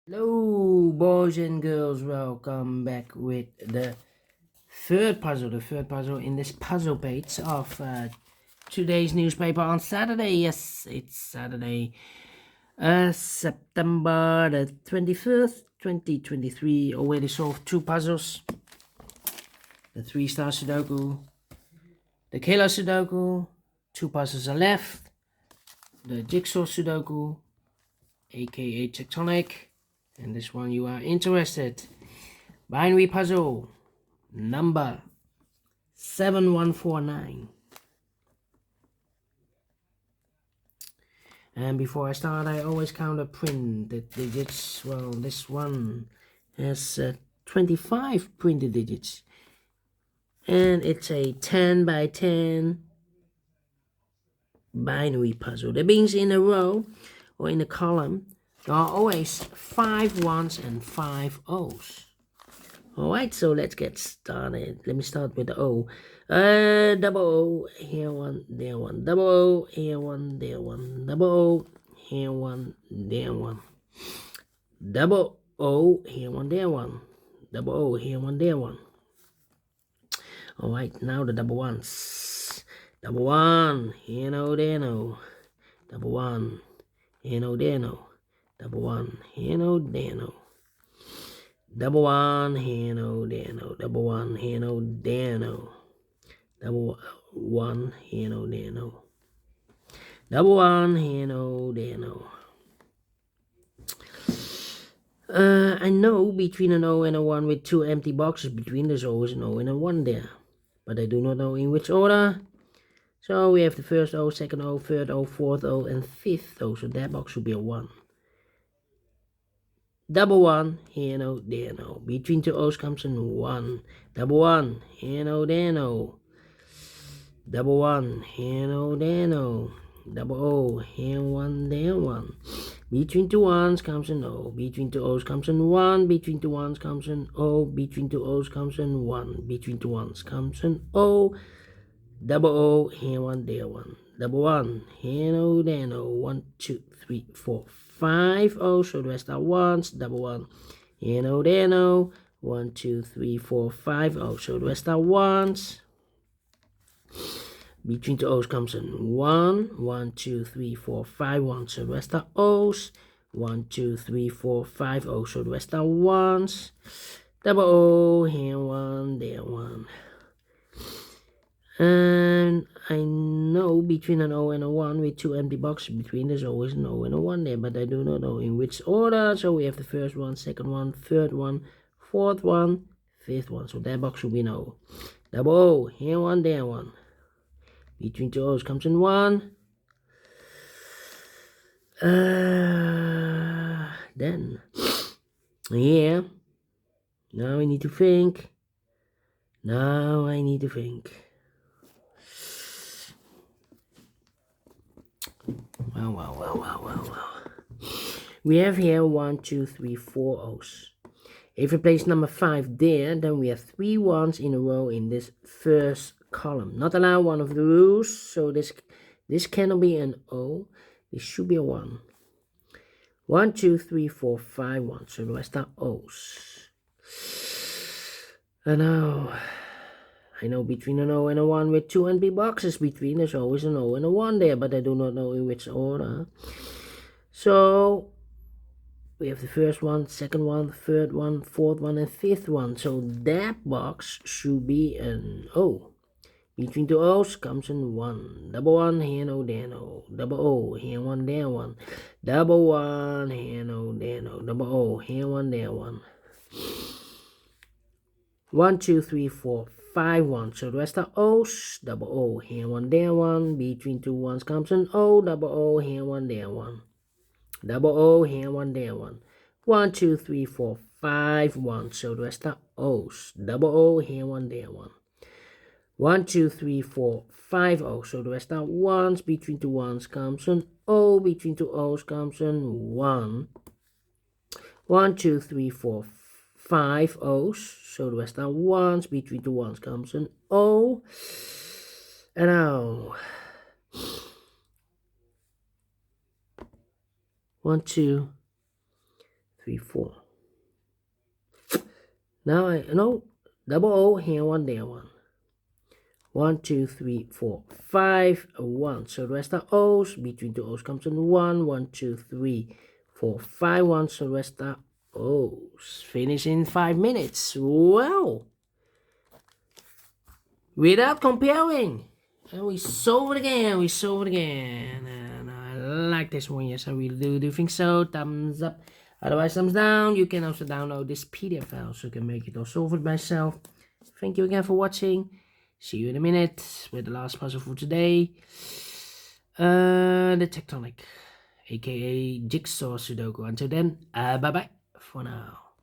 Hello, boys and girls. Welcome back with the third puzzle. The third puzzle in this puzzle page of today's newspaper on Saturday. Yes, it's Saturday, September the 21st, 2023. Already solved two puzzles: the 3-star Sudoku, the Kilo Sudoku. Two puzzles are left: the Jigsaw Sudoku, aka Tectonic. And this one you are interested. Binary puzzle number 7149. And before I start, I always count a print the digits. Well, this one has 25 printed digits. And it's a 10 by 10 binary puzzle. That means in a row or in a column, there are always 5 ones and 5 O's. Alright, so let's get started. Let me start with the O. Double O, here one, there one. Double O, here one, there one. Double O, here one, there one. Double O, here one, there one. Double O, here one, there one. Alright, now the double ones. Double one, here no, there no. Double one, here no, there no. Double one, here no, there no. Double one, here no, there no. Double one, here no, there no. Double one, here no, there no. Double one, here no, there no. I know between an O and a 1 with 2 empty boxes between, there's always an O and a 1 there. But I do not know in which order. So we have the first O, second O, third O, fourth O, and fifth O. So that box should be a 1. Double one, here no, there no. Between two O's comes an 1. Double one, here no, there no. Double one, here no, there no. Double O, here 1, there 1. Between two ones comes an O. Between two O's comes an 1. Between two ones comes an O. Between two O's comes an 1. Between two ones comes an O. Double O, here 1, there 1. Double one, here no, there no. 1, 2, 3, 4, 5 O's. So the rest are ones. Double one, here no, there no. 1, 2, 3, 4, 5 O's. So the rest are ones. Between the O's comes an 1. 1, 2, 3, 4, 5 ones. So the rest are O's. 1, 2, 3, 4, 5 O's. So the rest are ones. Double O, here 1, there 1. And I know between an O and a 1 with 2 empty boxes between, there's always an O and a 1 there, but I do not know in which order. So we have the first one, second one, third one, fourth one, fifth one. So that box should be an O. Double O, here 1, there 1. Between two O's comes in 1. Then here, now I need to think. Now I need to think. Well. We have here 1, 2, 3, 4 O's. If we place number 5 there, then we have 3 ones in a row in this first column. Not allow one of the rules, so this cannot be an O. This should be a 1. 1, 2, 3, 4, 5 ones. So the rest are O's. And now I know between an O and a 1 with 2 empty boxes between, there's always an O and a 1 there, but I do not know in which order. So we have the first one, second one, third one, fourth one, and fifth one. So that box should be an O. Between two O's comes an 1. Double one, here no, there no. Double O, here 1, there 1. Double one, here no, there no. Double O, here 1, there 1. 1, 2, 3, 4, 5 ones. So the rest are O's. Double O, here 1, there 1. Between two ones comes an O. Double O, here 1, there 1. Double O, here 1, there 1. 1, 2, 3, 4, 5 ones. So the rest are O's. Double O, here 1, there 1. 1, 2, 3, 4, 5 O's. So the rest are ones. Between two ones comes an O. Between two O's comes an 1. 1, 2, 3, 4, 5 O's. So the rest are ones. Between two ones comes an O. And now 1, 2, 3, 4. Now I no double O here one there one. 1, 2, 3, 4, 5, 1. So the rest are O's. Between two O's comes in 1, 1, 2, 3, 4, 5, 1. So the rest are O's. Finish in 5 minutes. Well, without comparing. And we solve it again. And I like this one. Yes, I really do think so. Thumbs up. Otherwise, thumbs down. You can also download this PDF file so you can make it or solve it myself. Thank you again for watching. See you in a minute with the last puzzle for today. The tectonic, aka Jigsaw Sudoku. Until then, bye bye for now.